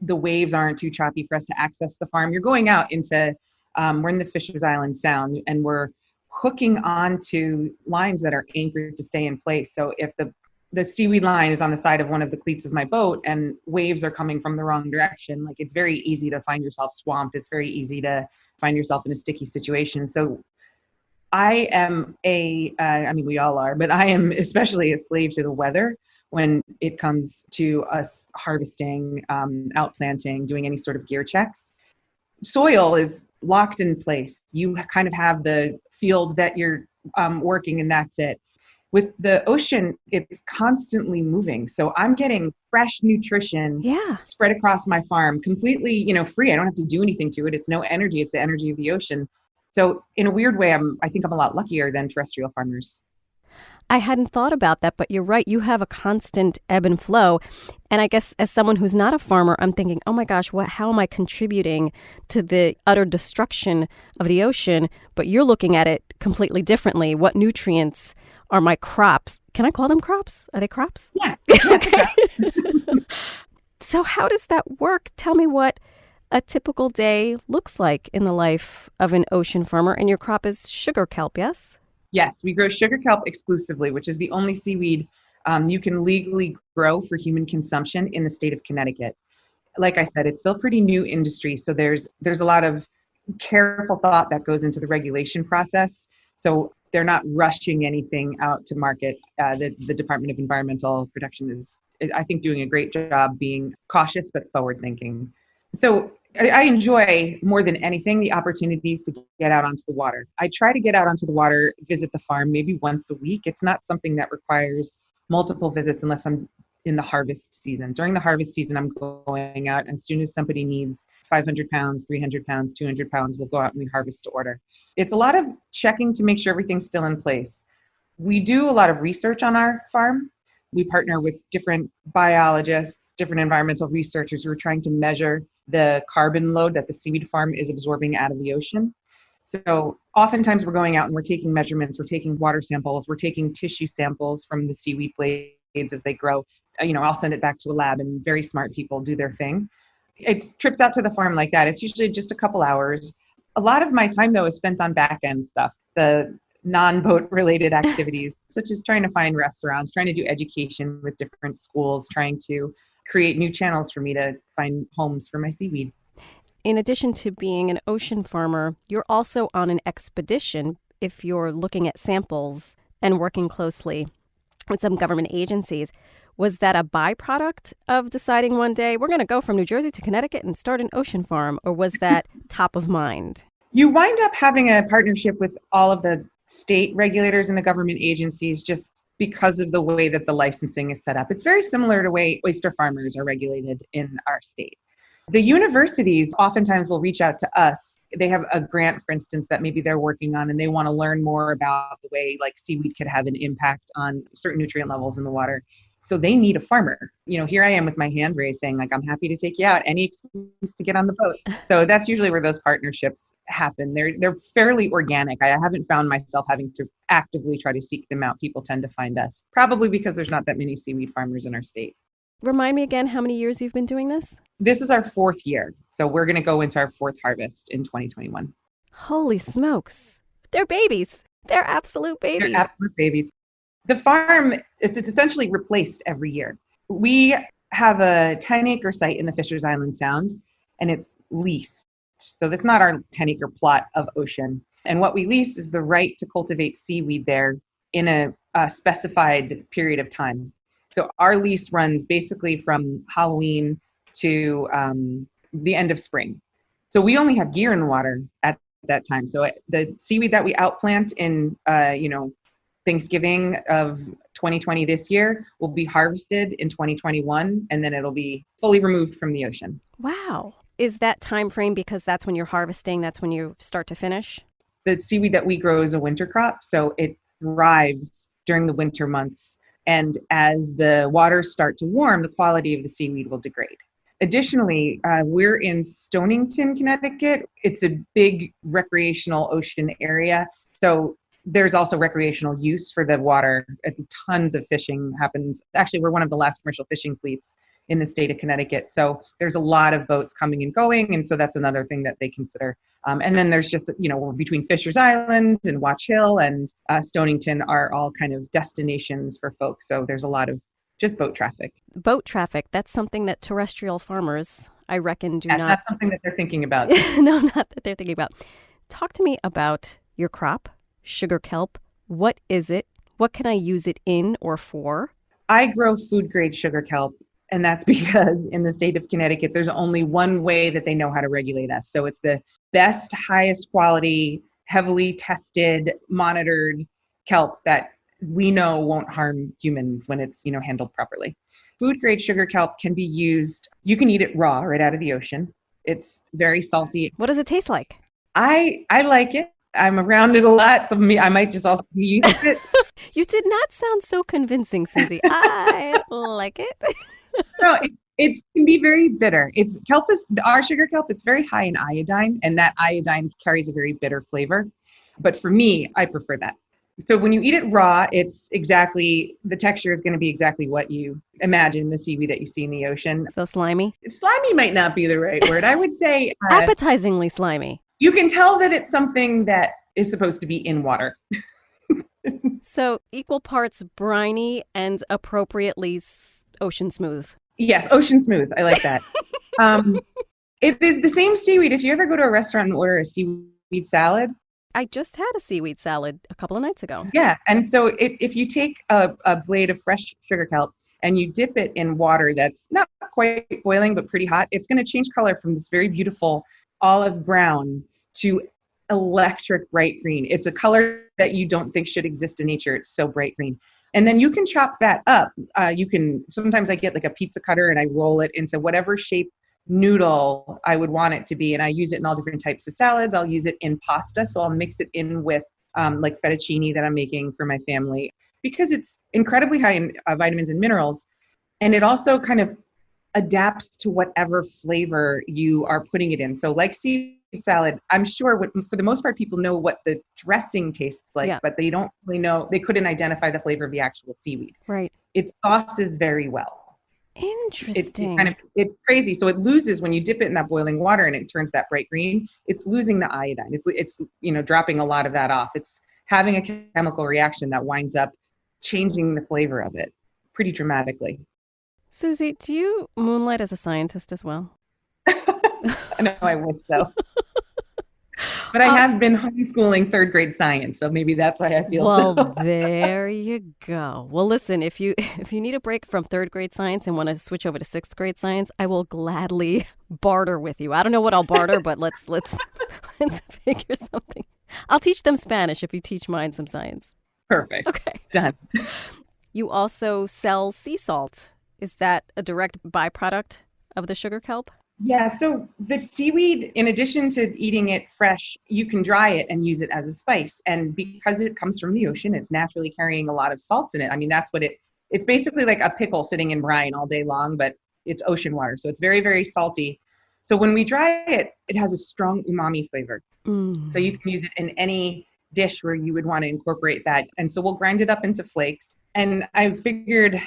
Speaker 5: the waves aren't too choppy for us to access the farm. You're going out into, we're in the Fisher's Island Sound, and we're hooking onto lines that are anchored to stay in place. So if the seaweed line is on the side of one of the cleats of my boat and waves are coming from the wrong direction, like, it's very easy to find yourself swamped. It's very easy to find yourself in a sticky situation. So I am we all are, but I am especially a slave to the weather when it comes to us harvesting, outplanting, doing any sort of gear checks. Soil is locked in place. You kind of have the field that you're working, and that's it. With the ocean, it's constantly moving. So I'm getting fresh nutrition spread across my farm, completely, free. I don't have to do anything to it. It's no energy. It's the energy of the ocean. So in a weird way, I think I'm a lot luckier than terrestrial farmers.
Speaker 1: I hadn't thought about that, but you're right. You have a constant ebb and flow. And I guess as someone who's not a farmer, I'm thinking, oh my gosh, how am I contributing to the utter destruction of the ocean? But you're looking at it completely differently. What nutrients are my crops? Can I call them crops? Are they crops?
Speaker 5: Yeah.
Speaker 1: Okay. So how does that work? Tell me what a typical day looks like in the life of an ocean farmer. And your crop is sugar kelp, yes?
Speaker 5: Yes, we grow sugar kelp exclusively, which is the only seaweed you can legally grow for human consumption in the state of Connecticut. Like I said, it's still a pretty new industry, so there's a lot of careful thought that goes into the regulation process. So they're not rushing anything out to market. The Department of Environmental Protection is, I think, doing a great job being cautious but forward-thinking. So I enjoy more than anything the opportunities to get out onto the water. I try to get out onto the water, visit the farm maybe once a week. It's not something that requires multiple visits unless I'm in the harvest season. During the harvest season, I'm going out. As soon as somebody needs 500 pounds, 300 pounds, 200 pounds, we'll go out and we harvest to order. It's a lot of checking to make sure everything's still in place. We do a lot of research on our farm. We partner with different biologists, different environmental researchers who are trying to measure the carbon load that the seaweed farm is absorbing out of the ocean. So oftentimes we're going out and we're taking measurements, we're taking water samples, we're taking tissue samples from the seaweed blades as they grow. I'll send it back to a lab and very smart people do their thing. It trips out to the farm like that. It's usually just a couple hours. A lot of my time, though, is spent on back end stuff, the non-boat related activities, such as trying to find restaurants, trying to do education with different schools, trying to create new channels for me to find homes for my seaweed.
Speaker 1: In addition to being an ocean farmer, you're also on an expedition if you're looking at samples and working closely with some government agencies. Was that a byproduct of deciding one day we're going to go from New Jersey to Connecticut and start an ocean farm, or was that top of mind?
Speaker 5: You wind up having a partnership with all of the state regulators and the government agencies just because of the way that the licensing is set up. It's very similar to the way oyster farmers are regulated in our state. The universities oftentimes will reach out to us. They have a grant, for instance, that maybe they're working on, and they want to learn more about the way like seaweed could have an impact on certain nutrient levels in the water. So they need a farmer. Here I am with my hand raised saying, like, I'm happy to take you out, any excuse to get on the boat. So that's usually where those partnerships happen. They're fairly organic. I haven't found myself having to actively try to seek them out. People tend to find us, probably because there's not that many seaweed farmers in our state.
Speaker 1: Remind me again how many years you've been doing this?
Speaker 5: This is our 4th year. So we're going to go into our 4th harvest in 2021.
Speaker 1: Holy smokes. They're babies. They're absolute babies.
Speaker 5: They're absolute babies. The farm, it's essentially replaced every year. We have a 10-acre site in the Fisher's Island Sound, and it's leased. So that's not our 10-acre plot of ocean. And what we lease is the right to cultivate seaweed there in a specified period of time. So our lease runs basically from Halloween to the end of spring. So we only have gear in water at that time. So the seaweed that we outplant in, Thanksgiving of 2020 this year will be harvested in 2021, and then it'll be fully removed from the ocean.
Speaker 1: Wow. Is that time frame because that's when you're harvesting, that's when you start to finish?
Speaker 5: The seaweed that we grow is a winter crop, so it thrives during the winter months. And as the waters start to warm, the quality of the seaweed will degrade. Additionally, we're in Stonington, Connecticut. It's a big recreational ocean area. So there's also recreational use for the water. Tons of fishing happens. Actually, we're one of the last commercial fishing fleets in the state of Connecticut. So there's a lot of boats coming and going. And so that's another thing that they consider. And then there's just, between Fisher's Island and Watch Hill and Stonington are all kind of destinations for folks. So there's a lot of just boat traffic.
Speaker 1: Boat traffic. That's something that terrestrial farmers, I reckon, do not.
Speaker 5: That's something that they're thinking about.
Speaker 1: No, not that they're thinking about. Talk to me about your crop, sugar kelp. What is it? What can I use it in or for?
Speaker 5: I grow food grade sugar kelp. And that's because in the state of Connecticut, there's only one way that they know how to regulate us. So it's the best, highest quality, heavily tested, monitored kelp that we know won't harm humans when it's, handled properly. Food grade sugar kelp can be used. You can eat it raw right out of the ocean. It's very salty.
Speaker 1: What does it taste like?
Speaker 5: I like it. I'm around it a lot. So I might just also use it.
Speaker 1: You did not sound so convincing, Suzie. I like it.
Speaker 5: No, it can be very bitter. Our sugar kelp, it's very high in iodine, and that iodine carries a very bitter flavor. But for me, I prefer that. So when you eat it raw, the texture is going to be exactly what you imagine the seaweed that you see in the ocean.
Speaker 1: So slimy?
Speaker 5: Slimy might not be the right word. I would say
Speaker 1: appetizingly slimy.
Speaker 5: You can tell that it's something that is supposed to be in water.
Speaker 1: So equal parts briny and appropriately ocean smooth.
Speaker 5: Yes, ocean smooth. I like that. It is the same seaweed. If you ever go to a restaurant and order a seaweed salad.
Speaker 1: I just had a seaweed salad a couple of nights ago.
Speaker 5: Yeah. And so if you take a blade of fresh sugar kelp and you dip it in water that's not quite boiling, but pretty hot, it's going to change color from this very beautiful olive brown to electric bright green. It's a color that you don't think should exist in nature. It's so bright green. And then you can chop that up. Sometimes I get like a pizza cutter and I roll it into whatever shape noodle I would want it to be. And I use it in all different types of salads. I'll use it in pasta. So I'll mix it in with like fettuccine that I'm making for my family because it's incredibly high in vitamins and minerals. And it also kind of adapts to whatever flavor you are putting it in. So like seaweed salad, I'm sure for the most part, people know what the dressing tastes like, but they don't really know, they couldn't identify the flavor of the actual seaweed.
Speaker 1: Right.
Speaker 5: it sauces very well.
Speaker 1: Interesting.
Speaker 5: It's crazy. So it loses when you dip it in that boiling water and it turns that bright green. It's losing the iodine. It's dropping a lot of that off. It's having a chemical reaction that winds up changing the flavor of it pretty dramatically.
Speaker 1: Suzie, do you moonlight as a scientist as well?
Speaker 5: No, I wish so. But I have been homeschooling third grade science, so maybe that's why I feel so.
Speaker 1: Well, there you go. Well, listen, if you need a break from third grade science and want to switch over to sixth grade science, I will gladly barter with you. I don't know what I'll barter, but let's figure something. I'll teach them Spanish if you teach mine some science.
Speaker 5: Perfect.
Speaker 1: Okay.
Speaker 5: Done.
Speaker 1: You also sell sea salt. Is that a direct byproduct of the sugar kelp?
Speaker 5: Yeah, so the seaweed, in addition to eating it fresh, you can dry it and use it as a spice. And because it comes from the ocean, it's naturally carrying a lot of salts in it. I mean, that's what it's basically like a pickle sitting in brine all day long, but it's ocean water. So it's very, very salty. So when we dry it, it has a strong umami flavor. So you can use it in any dish where you would want to incorporate that. And so we'll grind it up into flakes. And I figured,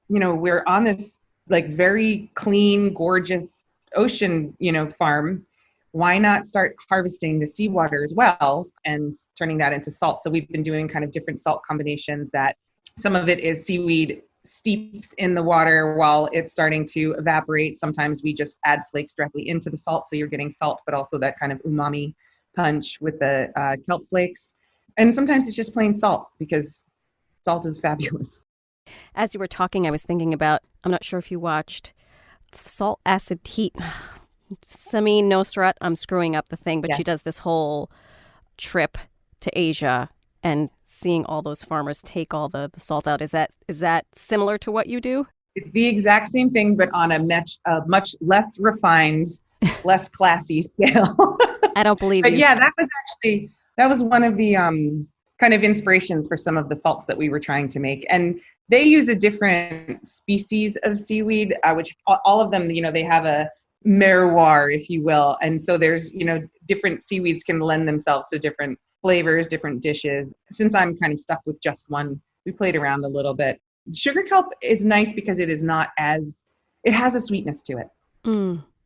Speaker 5: we're on this like very clean, gorgeous ocean, farm. Why not start harvesting the seawater as well and turning that into salt? So we've been doing kind of different salt combinations that some of it is seaweed steeps in the water while it's starting to evaporate. Sometimes we just add flakes directly into the salt. So you're getting salt, but also that kind of umami punch with the kelp flakes. And sometimes it's just plain salt because salt is fabulous.
Speaker 1: As you were talking, I was thinking about, I'm not sure if you watched Salt Acid Heat. Samin Nosrat, I'm screwing up the thing, but
Speaker 5: Yes.
Speaker 1: She does this whole trip to Asia and seeing all those farmers take all the salt out. Is that similar to what you do?
Speaker 5: It's the exact same thing, but on a much less refined, less classy scale.
Speaker 1: I don't believe
Speaker 5: But
Speaker 1: you.
Speaker 5: yeah, that was one of the kind of inspirations for some of the salts that we were trying to make. And they use a different species of seaweed, which all of them, they have a terroir, if you will. And so there's, different seaweeds can lend themselves to different flavors, different dishes. Since I'm kind of stuck with just one, we played around a little bit. Sugar kelp is nice because it has a sweetness to it.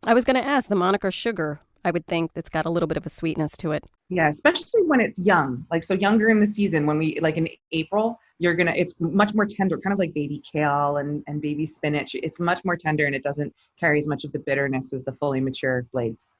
Speaker 1: I was going to ask, the moniker sugar, I would think that's got a little bit of a sweetness to it.
Speaker 5: Yeah, especially when it's young, so younger in the season, when we, like in April, it's much more tender, kind of like baby kale and baby spinach. It's much more tender and it doesn't carry as much of the bitterness as the fully mature blades.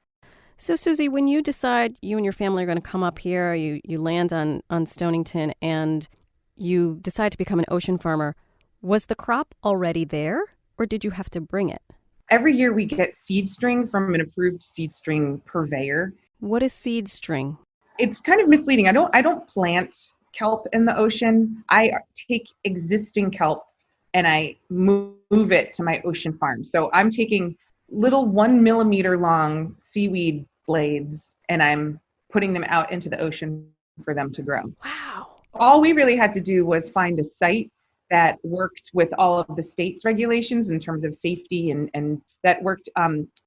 Speaker 1: So Suzie, when you decide you and your family are going to come up here, you land on Stonington and you decide to become an ocean farmer, was the crop already there or did you have to bring it?
Speaker 5: Every year we get seed string from an approved seed string purveyor.
Speaker 1: What is seed string?
Speaker 5: It's kind of misleading. I don't plant kelp in the ocean. I take existing kelp and I move it to my ocean farm. So I'm taking little 1 millimeter long seaweed blades and I'm putting them out into the ocean for them to grow.
Speaker 1: Wow.
Speaker 5: All we really had to do was find a site that worked with all of the state's regulations in terms of safety and that worked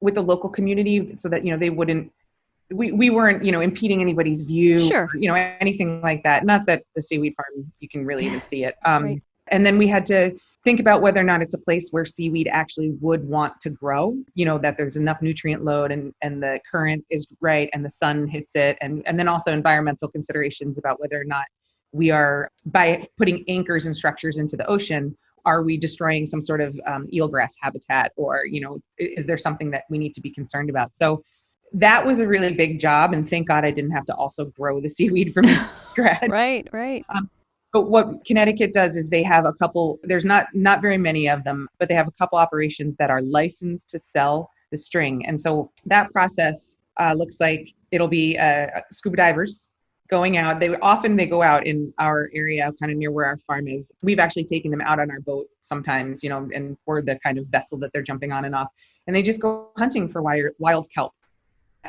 Speaker 5: with the local community so that, they wouldn't, we weren't, impeding anybody's view,
Speaker 1: Sure.
Speaker 5: Or, anything like that. Not that the seaweed farm, you can really even see it.
Speaker 1: Right.
Speaker 5: And then we had to think about whether or not it's a place where seaweed actually would want to grow, that there's enough nutrient load and the current is right and the sun hits it. And then also environmental considerations about whether or not we are, by putting anchors and structures into the ocean, are we destroying some sort of eelgrass habitat or, is there something that we need to be concerned about? So that was a really big job. And thank God I didn't have to also grow the seaweed from scratch.
Speaker 1: Right.
Speaker 5: But what Connecticut does is they have a couple, there's not very many of them, but they have a couple operations that are licensed to sell the string. And so that process looks like it'll be scuba divers going out. They go out in our area, kind of near where our farm is. We've actually taken them out on our boat sometimes, and for the kind of vessel that they're jumping on and off. And they just go hunting for wild kelp.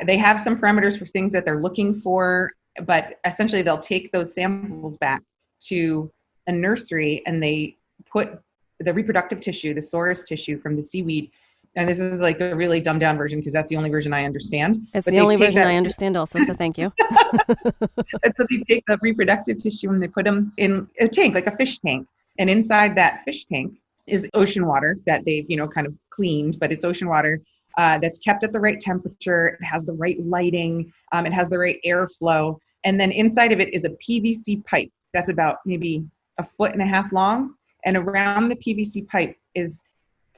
Speaker 5: They have some parameters for things that they're looking for, but essentially they'll take those samples back to a nursery and they put the reproductive tissue, the source tissue from the seaweed. And this is like the really dumbed down version because that's the only version I understand.
Speaker 1: It's the only version I understand also, so thank you.
Speaker 5: And so they take the reproductive tissue and they put them in a tank, like a fish tank. And inside that fish tank is ocean water that they've, kind of cleaned, but it's ocean water that's kept at the right temperature. It has the right lighting. It has the right airflow. And then inside of it is a PVC pipe that's about maybe 1.5 feet long. And around the PVC pipe is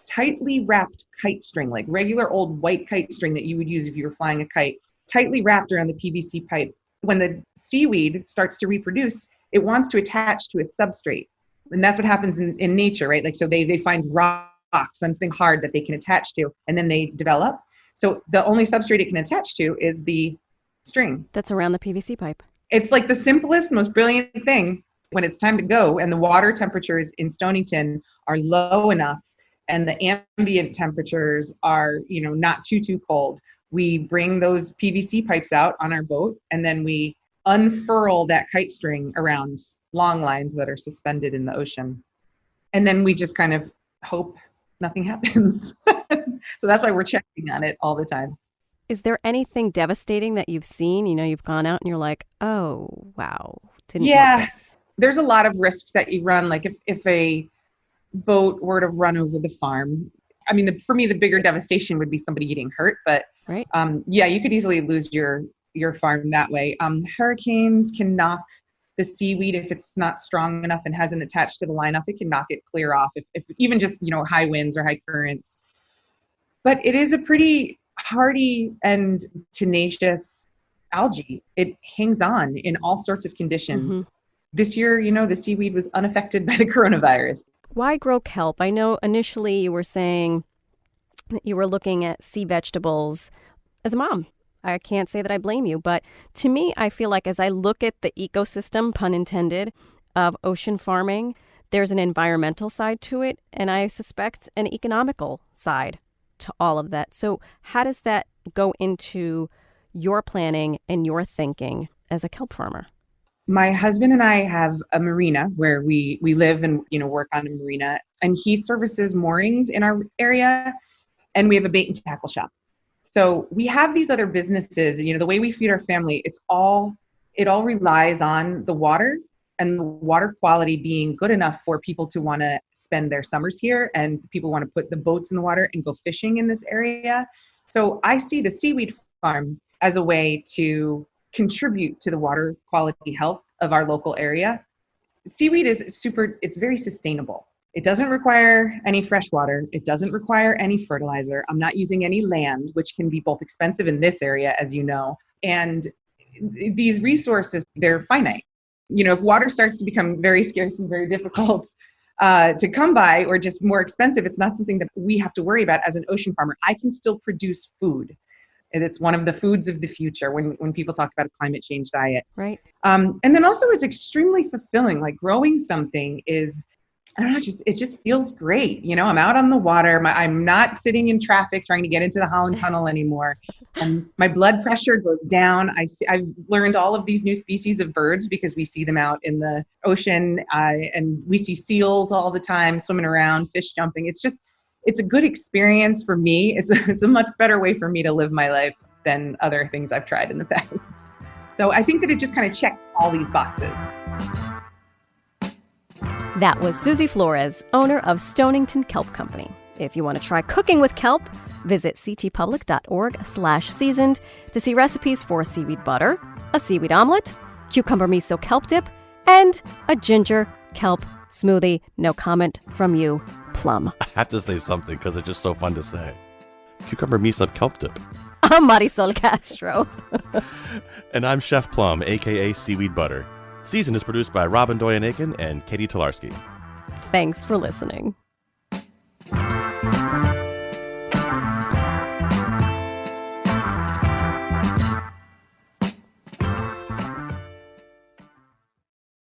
Speaker 5: tightly wrapped kite string, like regular old white kite string that you would use if you were flying a kite, tightly wrapped around the PVC pipe. When the seaweed starts to reproduce, it wants to attach to a substrate. And that's what happens in nature, right? Like, so they find rocks, something hard that they can attach to, and then they develop. So the only substrate it can attach to is the string.
Speaker 1: That's around the PVC pipe.
Speaker 5: It's like the simplest, most brilliant thing. When it's time to go and the water temperatures in Stonington are low enough and the ambient temperatures are, not too cold, we bring those PVC pipes out on our boat, and then we unfurl that kite string around long lines that are suspended in the ocean. And then we just kind of hope nothing happens. So that's why we're checking on it all the time.
Speaker 1: Is there anything devastating that you've seen? You've gone out and you're like, oh, wow, didn't want this.
Speaker 5: There's a lot of risks that you run. Like if a boat were to run over the farm, I mean, for me, the bigger devastation would be somebody getting hurt. But
Speaker 1: right.
Speaker 5: You could easily lose your farm that way. Hurricanes can knock the seaweed, if it's not strong enough and hasn't attached to the line enough, it can knock it clear off. If even just, high winds or high currents. But it is a pretty hardy and tenacious algae. It hangs on in all sorts of conditions. Mm-hmm. This year, the seaweed was unaffected by the coronavirus.
Speaker 1: Why grow kelp? I know initially you were saying that you were looking at sea vegetables. As a mom, I can't say that I blame you, but to me, I feel like as I look at the ecosystem, pun intended, of ocean farming, there's an environmental side to it, and I suspect an economical side to all of that. So how does that go into your planning and your thinking as a kelp farmer?
Speaker 5: My husband and I have a marina where we live and work on a marina, and he services moorings in our area, and we have a bait and tackle shop. So we have these other businesses, the way we feed our family, it all relies on the water and the water quality being good enough for people to want to spend their summers here, and people want to put the boats in the water and go fishing in this area. So I see the seaweed farm as a way to contribute to the water quality health of our local area. Seaweed is it's very sustainable. It doesn't require any fresh water. It doesn't require any fertilizer. I'm not using any land, which can be both expensive in this area, as you know. And these resources, they're finite. If water starts to become very scarce and very difficult to come by, or just more expensive, it's not something that we have to worry about as an ocean farmer. I can still produce food. And it's one of the foods of the future when people talk about a climate change diet.
Speaker 1: Right.
Speaker 5: And then also it's extremely fulfilling. Like growing something is, I don't know, it just feels great. I'm out on the water. I'm not sitting in traffic trying to get into the Holland Tunnel anymore. And my blood pressure goes down. I've learned all of these new species of birds because we see them out in the ocean, and we see seals all the time swimming around, fish jumping. It's a good experience for me. It's a much better way for me to live my life than other things I've tried in the past. So I think that it just kind of checks all these boxes.
Speaker 1: That was Suzie Flores, owner of Stonington Kelp Company. If you want to try cooking with kelp, visit ctpublic.org/seasoned to see recipes for seaweed butter, a seaweed omelet, cucumber miso kelp dip, and a ginger kelp smoothie. No comment from you, Plum.
Speaker 2: I have to say something because it's just so fun to say. Cucumber miso kelp dip.
Speaker 1: I'm Marisol Castro.
Speaker 2: And I'm Chef Plum, a.k.a. Seaweed Butter. Season is produced by Robyn, Doyon-Aitken, and Catie Talarski.
Speaker 1: Thanks for listening.